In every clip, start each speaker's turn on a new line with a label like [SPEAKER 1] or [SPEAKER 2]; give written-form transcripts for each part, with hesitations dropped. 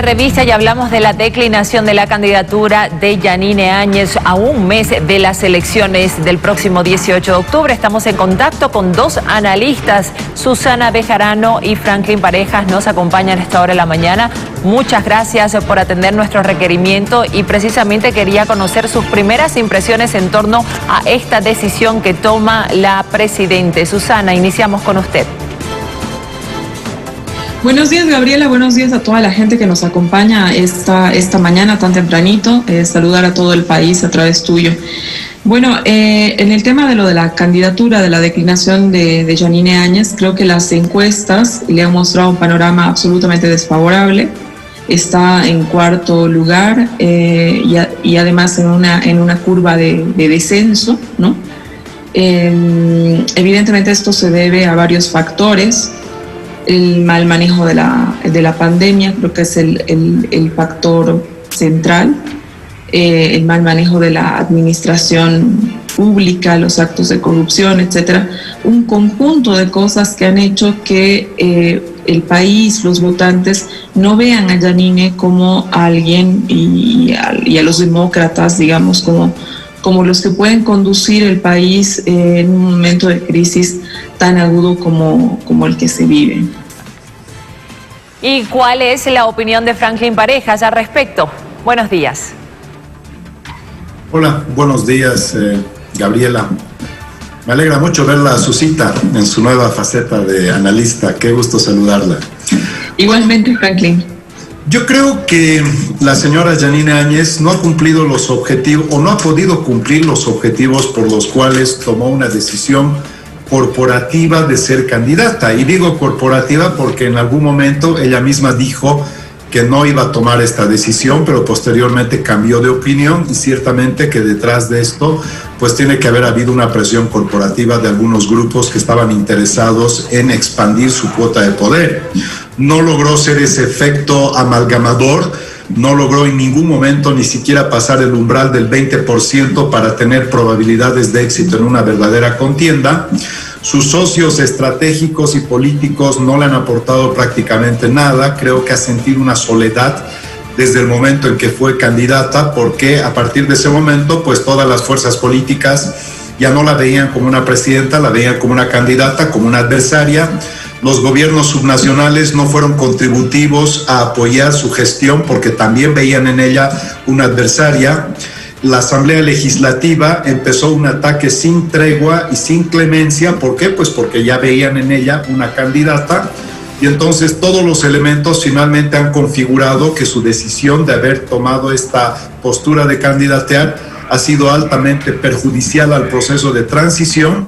[SPEAKER 1] revista y hablamos de la declinación de la candidatura de Yanine Áñez a un mes de las elecciones del próximo 18 de octubre. Estamos en contacto con dos analistas, Susana Bejarano y Franklin Parejas, nos acompañan a esta hora de la mañana. Muchas gracias por atender nuestro requerimiento y precisamente quería conocer sus primeras impresiones en torno a esta decisión que toma la presidente. Susana, iniciamos con usted.
[SPEAKER 2] Buenos días, Gabriela, buenos días a toda la gente que nos acompaña esta mañana tan tempranito. Saludar a todo el país a través tuyo. Bueno, en el tema de lo de la candidatura, de la declinación de Yanine Áñez, creo que las encuestas le han mostrado un panorama absolutamente desfavorable. Está en cuarto lugar y además en una curva de descenso, ¿no? Evidentemente esto se debe a varios factores. El mal manejo de la pandemia creo que es el factor central, el mal manejo de la administración pública, los actos de corrupción, etcétera, un conjunto de cosas que han hecho que el país, los votantes, no vean a Yanine como a alguien y a los demócratas, digamos, como los que pueden conducir el país en un momento de crisis tan agudo como el que se vive.
[SPEAKER 1] ¿Y cuál es la opinión de Franklin Parejas al respecto? Buenos días.
[SPEAKER 3] Hola, buenos días, Gabriela. Me alegra mucho verla a Susita en su nueva faceta de analista. Qué gusto saludarla.
[SPEAKER 2] Igualmente, Franklin.
[SPEAKER 3] Yo creo que la señora Yanine Áñez no ha cumplido los objetivos o no ha podido cumplir los objetivos por los cuales tomó una decisión corporativa de ser candidata. Y digo corporativa porque en algún momento ella misma dijo que no iba a tomar esta decisión, pero posteriormente cambió de opinión y ciertamente que detrás de esto pues tiene que haber habido una presión corporativa de algunos grupos que estaban interesados en expandir su cuota de poder. No logró ser ese efecto amalgamador, no logró en ningún momento ni siquiera pasar el umbral del 20% para tener probabilidades de éxito en una verdadera contienda. Sus socios estratégicos y políticos no le han aportado prácticamente nada. Creo que ha sentido una soledad desde el momento en que fue candidata, porque a partir de ese momento, pues todas las fuerzas políticas ya no la veían como una presidenta, la veían como una candidata, como una adversaria. Los gobiernos subnacionales no fueron contributivos a apoyar su gestión porque también veían en ella una adversaria. La Asamblea Legislativa empezó un ataque sin tregua y sin clemencia. ¿Por qué? Pues porque ya veían en ella una candidata y entonces todos los elementos finalmente han configurado que su decisión de haber tomado esta postura de candidatear ha sido altamente perjudicial al proceso de transición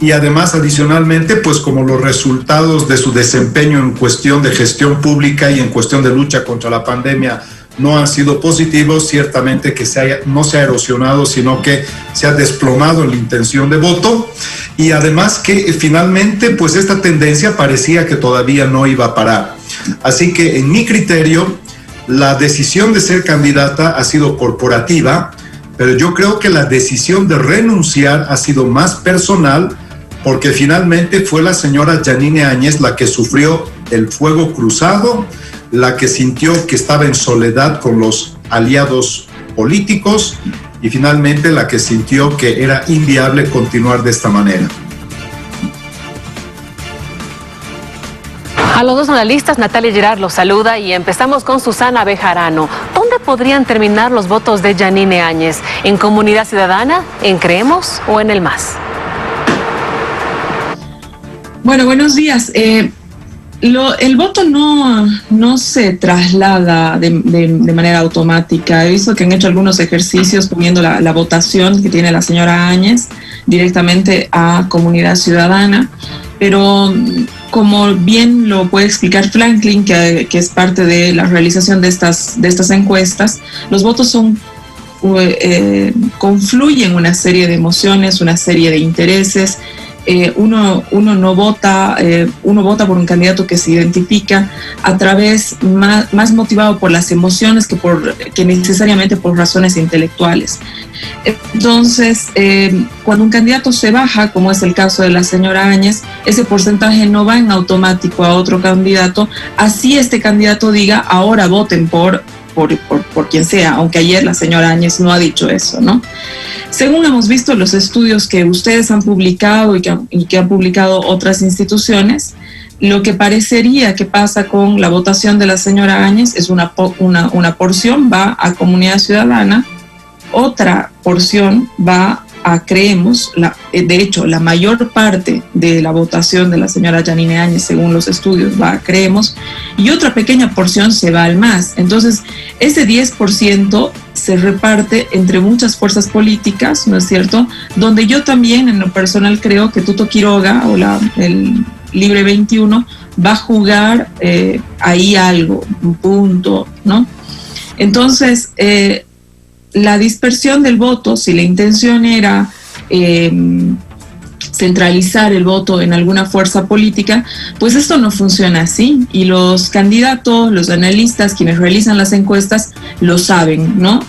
[SPEAKER 3] y además adicionalmente pues como los resultados de su desempeño en cuestión de gestión pública y en cuestión de lucha contra la pandemia no han sido positivos, ciertamente que no se ha erosionado, sino que se ha desplomado en la intención de voto y además que finalmente pues esta tendencia parecía que todavía no iba a parar. Así que en mi criterio la decisión de ser candidata ha sido corporativa, pero yo creo que la decisión de renunciar ha sido más personal porque finalmente fue la señora Yanine Áñez la que sufrió el fuego cruzado, la que sintió que estaba en soledad con los aliados políticos y finalmente la que sintió que era inviable continuar de esta manera.
[SPEAKER 4] A los dos analistas, Natalia Girard los saluda y empezamos con Susana Bejarano. ¿Dónde podrían terminar los votos de Yanine Áñez? ¿En Comunidad Ciudadana, en Creemos o en el MAS?
[SPEAKER 2] Bueno, buenos días. El voto no se traslada de manera automática. He visto que han hecho algunos ejercicios poniendo la votación que tiene la señora Áñez directamente a Comunidad Ciudadana, pero como bien lo puede explicar Franklin, que es parte de la realización de estas encuestas, los votos confluyen una serie de emociones, una serie de intereses uno no vota, uno vota por un candidato que se identifica a través más motivado por las emociones que necesariamente por razones intelectuales. Entonces, cuando un candidato se baja, como es el caso de la señora Áñez, ese porcentaje no va en automático a otro candidato, así este candidato diga, ahora voten por quien sea, aunque ayer la señora Áñez no ha dicho eso, ¿no? Según hemos visto los estudios que ustedes han publicado y que han publicado otras instituciones, lo que parecería que pasa con la votación de la señora Áñez es una porción va a Comunidad Ciudadana, otra porción va a Creemos. De hecho, la mayor parte de la votación de la señora Yanine Áñez, según los estudios, va a Creemos, y otra pequeña porción se va al MAS. Entonces, ese 10% se reparte entre muchas fuerzas políticas, ¿no es cierto? Donde yo también, en lo personal, creo que Tuto Quiroga o el Libre 21 va a jugar ahí algo, un punto, ¿no? Entonces, la dispersión del voto, si la intención era centralizar el voto en alguna fuerza política, pues esto no funciona así, y los candidatos, los analistas, quienes realizan las encuestas, lo saben, ¿no?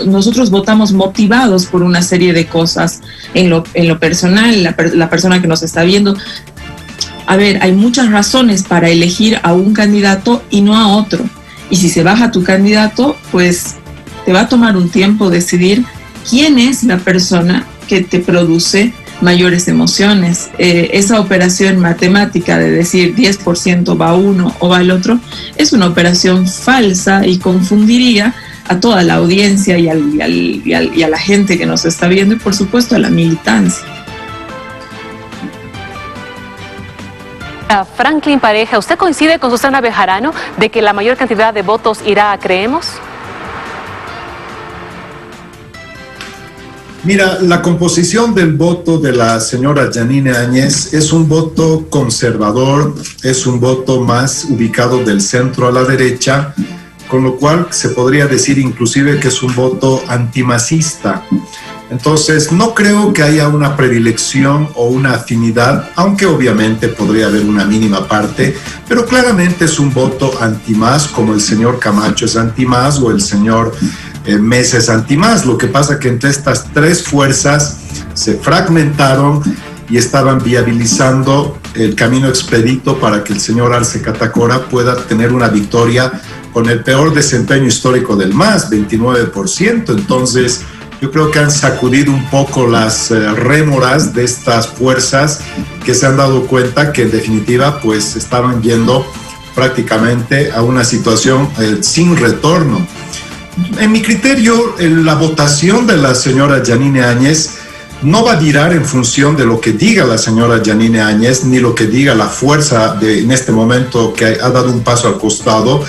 [SPEAKER 2] Nosotros votamos motivados por una serie de cosas en lo personal, la persona que nos está viendo. A ver, hay muchas razones para elegir a un candidato y no a otro, y si se baja tu candidato, pues te va a tomar un tiempo decidir quién es la persona que te produce mayores emociones. Esa operación matemática de decir 10% va a uno o va al otro es una operación falsa y confundiría a toda la audiencia y a la gente que nos está viendo, y por supuesto a la militancia.
[SPEAKER 4] Franklin Pareja, ¿usted coincide con Susana Bejarano de que la mayor cantidad de votos irá a Creemos?
[SPEAKER 3] Mira, la composición del voto de la señora Yanine Áñez es un voto conservador, es un voto más ubicado del centro a la derecha, con lo cual se podría decir inclusive que es un voto antimacista. Entonces, no creo que haya una predilección o una afinidad, aunque obviamente podría haber una mínima parte, pero claramente es un voto antimás, como el señor Camacho es antimás o el señor Mesa es antimás. Lo que pasa que entre estas tres fuerzas se fragmentaron y estaban viabilizando el camino expedito para que el señor Arce Catacora pueda tener una victoria con el peor desempeño histórico del MAS, 29%. Entonces, yo creo que han sacudido un poco las rémoras de estas fuerzas que se han dado cuenta que en definitiva pues estaban yendo prácticamente a una situación sin retorno. En mi criterio, la votación de la señora Yanine Áñez no va a virar en función de lo que diga la señora Yanine Áñez, ni lo que diga la fuerza en este momento que ha dado un paso al costado,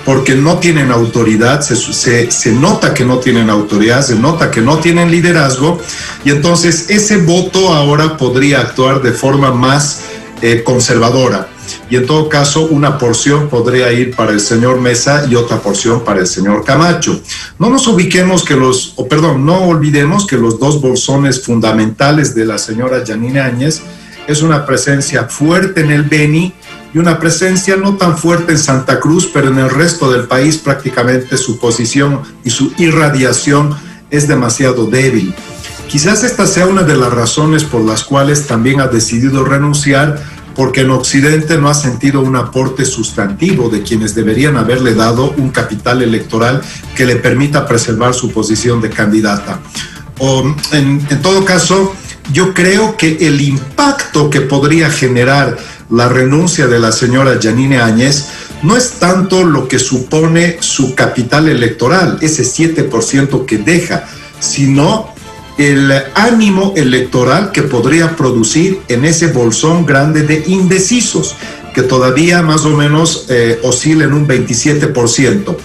[SPEAKER 3] porque no tienen autoridad, se nota que no tienen autoridad, se nota que no tienen liderazgo, y entonces ese voto ahora podría actuar de forma más conservadora. Y en todo caso, una porción podría ir para el señor Mesa y otra porción para el señor Camacho. No olvidemos que los dos bolsones fundamentales de la señora Yanine Áñez es una presencia fuerte en el Beni y una presencia no tan fuerte en Santa Cruz, pero en el resto del país prácticamente su posición y su irradiación es demasiado débil. Quizás esta sea una de las razones por las cuales también ha decidido renunciar, porque en Occidente no ha sentido un aporte sustantivo de quienes deberían haberle dado un capital electoral que le permita preservar su posición de candidata. En todo caso, yo creo que el impacto que podría generar la renuncia de la señora Yanine Áñez no es tanto lo que supone su capital electoral, ese 7% que deja, sino el ánimo electoral que podría producir en ese bolsón grande de indecisos, que todavía más o menos oscila en un 27%.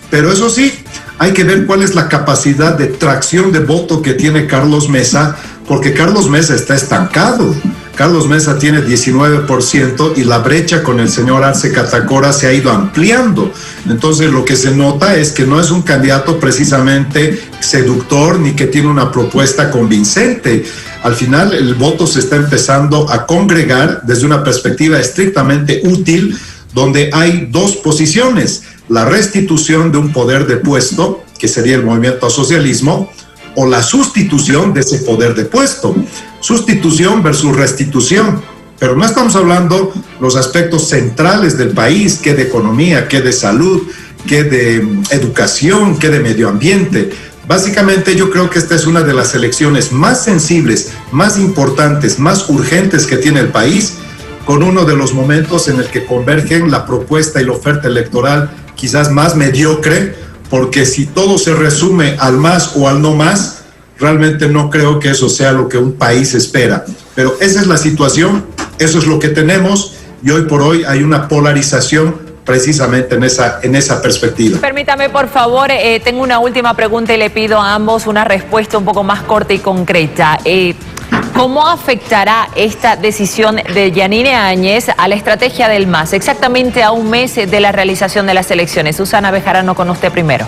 [SPEAKER 3] Pero eso sí, hay que ver cuál es la capacidad de tracción de voto que tiene Carlos Mesa, porque Carlos Mesa está estancado. Carlos Mesa tiene 19% y la brecha con el señor Arce Catacora se ha ido ampliando. Entonces lo que se nota es que no es un candidato precisamente seductor ni que tiene una propuesta convincente. Al final el voto se está empezando a congregar desde una perspectiva estrictamente útil, donde hay dos posiciones: la restitución de un poder de puesto, que sería el movimiento al socialismo, o la sustitución de ese poder de puesto. Sustitución versus restitución. Pero no estamos hablando los aspectos centrales del país, que de economía, que de salud, que de educación, que de medio ambiente. Básicamente yo creo que esta es una de las elecciones más sensibles, más importantes, más urgentes que tiene el país, con uno de los momentos en el que convergen la propuesta y la oferta electoral quizás más mediocre, porque si todo se resume al más o al no más, realmente no creo que eso sea lo que un país espera. Pero esa es la situación, eso es lo que tenemos, y hoy por hoy hay una polarización precisamente en esa perspectiva.
[SPEAKER 1] Permítame, por favor, tengo una última pregunta y le pido a ambos una respuesta un poco más corta y concreta. ¿Cómo afectará esta decisión de Yanine Áñez a la estrategia del MAS, exactamente a un mes de la realización de las elecciones? Susana Bejarano, con usted primero.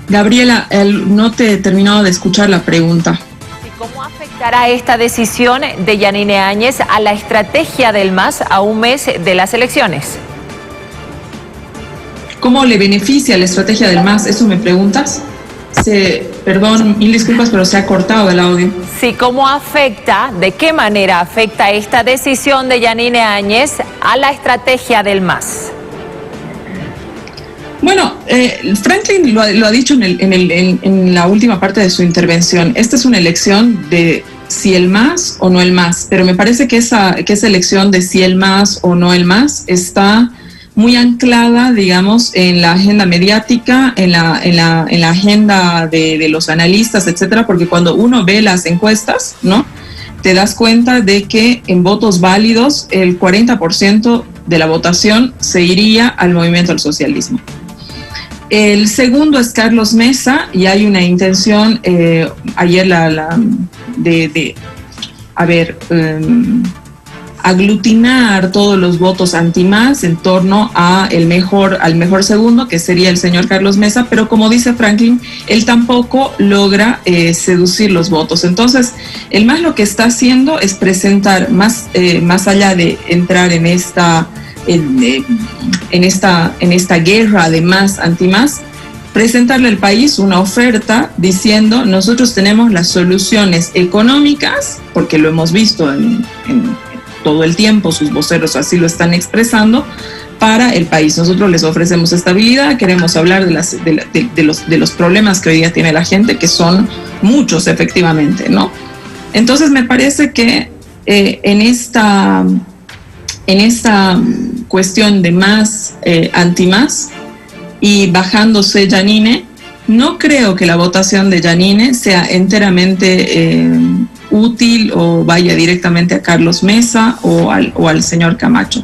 [SPEAKER 2] Gabriela, no te he terminado de escuchar la pregunta.
[SPEAKER 1] ¿Cómo afectará esta decisión de Yanine Áñez a la estrategia del MAS a un mes de las elecciones?
[SPEAKER 2] ¿Cómo le beneficia la estrategia del MAS? ¿Eso me preguntas? Perdón, mil disculpas, pero se ha cortado el audio.
[SPEAKER 1] Sí, ¿cómo afecta, de qué manera afecta esta decisión de Yanine Áñez a la estrategia del MAS?
[SPEAKER 2] Bueno, Franklin lo ha dicho en la última parte de su intervención. Esta es una elección de si el MAS o no el MAS, pero me parece que esa elección de si el MAS o no el MAS está muy anclada, digamos, en la agenda mediática, en la agenda de los analistas, etcétera, porque cuando uno ve las encuestas, ¿no?, te das cuenta de que en votos válidos el 40% de la votación se iría al movimiento al socialismo. El segundo es Carlos Mesa, y hay una intención ayer aglutinar todos los votos anti-MAS en torno al mejor segundo, que sería el señor Carlos Mesa, pero como dice Franklin, él tampoco logra seducir los votos. Entonces, el MAS lo que está haciendo es presentar, más allá de entrar en esta guerra de MAS anti-MAS, presentarle al país una oferta diciendo: nosotros tenemos las soluciones económicas, porque lo hemos visto en todo el tiempo, sus voceros así lo están expresando, para el país. Nosotros les ofrecemos estabilidad, queremos hablar de los problemas que hoy día tiene la gente, que son muchos efectivamente, ¿no? Entonces me parece que en esta cuestión de MAS, anti-MAS, y bajándose Yanine, no creo que la votación de Yanine sea enteramente útil o vaya directamente a Carlos Mesa o al señor Camacho.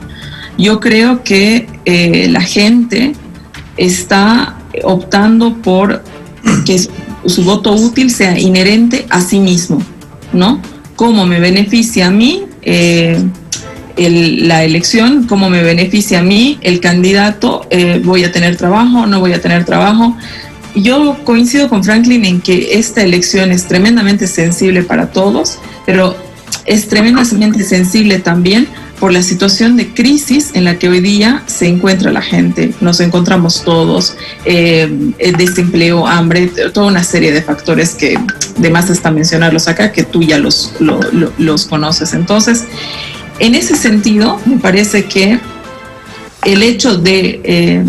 [SPEAKER 2] Yo creo que la gente está optando por que su voto útil sea inherente a sí mismo, ¿no? ¿Cómo me beneficia a mí la elección? ¿Cómo me beneficia a mí el candidato? ¿Voy a tener trabajo? ¿No voy a tener trabajo? Yo coincido con Franklin en que esta elección es tremendamente sensible para todos, pero es tremendamente sensible también por la situación de crisis en la que hoy día se encuentra la gente. Nos encontramos todos, desempleo, hambre, toda una serie de factores que de más está mencionarlos acá, que tú ya los conoces. Entonces, en ese sentido, me parece que el hecho de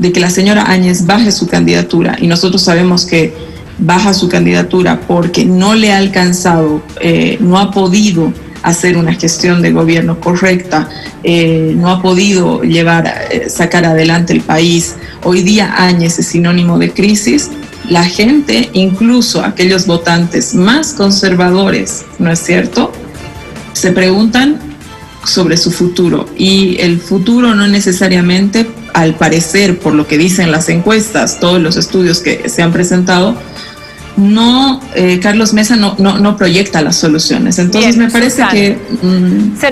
[SPEAKER 2] que la señora Áñez baje su candidatura, y nosotros sabemos que baja su candidatura porque no le ha alcanzado, no ha podido hacer una gestión de gobierno correcta, no ha podido sacar adelante el país. Hoy día Áñez es sinónimo de crisis. La gente, incluso aquellos votantes más conservadores, ¿no es cierto?, se preguntan sobre su futuro, y el futuro no necesariamente, al parecer, por lo que dicen las encuestas, todos los estudios que se han presentado, Carlos Mesa no proyecta las soluciones. Entonces
[SPEAKER 1] Bien,
[SPEAKER 2] me parece
[SPEAKER 1] Susana,
[SPEAKER 2] que
[SPEAKER 1] se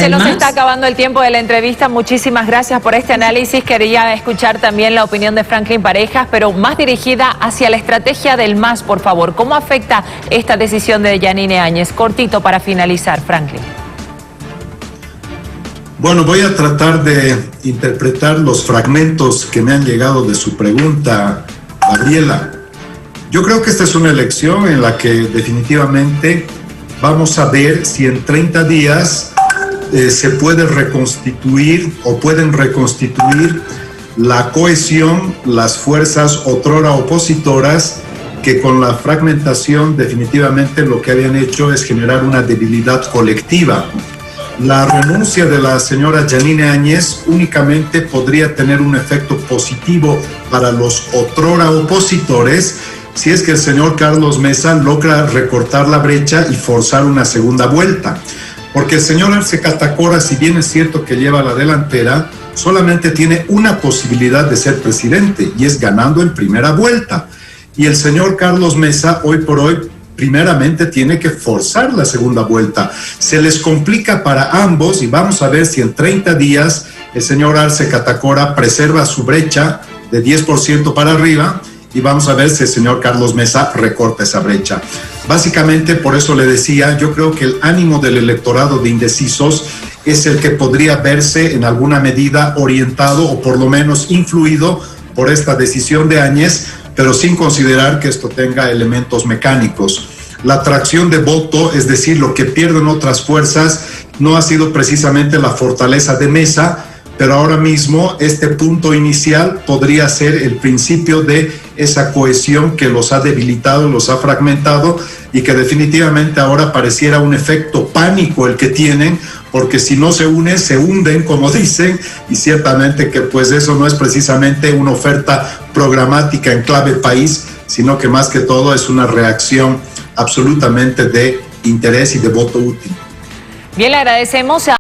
[SPEAKER 1] nos está acabando el tiempo de la entrevista. Muchísimas gracias por este análisis. Quería escuchar también la opinión de Franklin Parejas, pero más dirigida hacia la estrategia del MAS, por favor. ¿Cómo afecta esta decisión de Yanine Áñez? Cortito para finalizar, Franklin.
[SPEAKER 3] Bueno, voy a tratar de interpretar los fragmentos que me han llegado de su pregunta, Gabriela. Yo creo que esta es una elección en la que definitivamente vamos a ver si en 30 días se puede reconstituir o pueden reconstituir la cohesión, las fuerzas otrora opositoras que con la fragmentación definitivamente lo que habían hecho es generar una debilidad colectiva. La renuncia de la señora Yanine Áñez únicamente podría tener un efecto positivo para los otrora opositores si es que el señor Carlos Mesa logra recortar la brecha y forzar una segunda vuelta. Porque el señor Arce Catacora, si bien es cierto que lleva la delantera, solamente tiene una posibilidad de ser presidente y es ganando en primera vuelta. Y el señor Carlos Mesa, hoy por hoy, primeramente tiene que forzar la segunda vuelta. Se les complica para ambos y vamos a ver si en 30 días el señor Arce Catacora preserva su brecha de 10% para arriba y vamos a ver si el señor Carlos Mesa recorta esa brecha. Básicamente, por eso le decía, yo creo que el ánimo del electorado de indecisos es el que podría verse en alguna medida orientado o por lo menos influido por esta decisión de Áñez, pero sin considerar que esto tenga elementos mecánicos. La atracción de voto, es decir, lo que pierden otras fuerzas, no ha sido precisamente la fortaleza de Mesa, pero ahora mismo este punto inicial podría ser el principio de esa cohesión que los ha debilitado, los ha fragmentado y que definitivamente ahora pareciera un efecto pánico el que tienen, porque si no se unen, se hunden, como dicen, y ciertamente que pues eso no es precisamente una oferta programática en clave país, sino que más que todo es una reacción absolutamente de interés y de voto útil.
[SPEAKER 1] Bien, le agradecemos a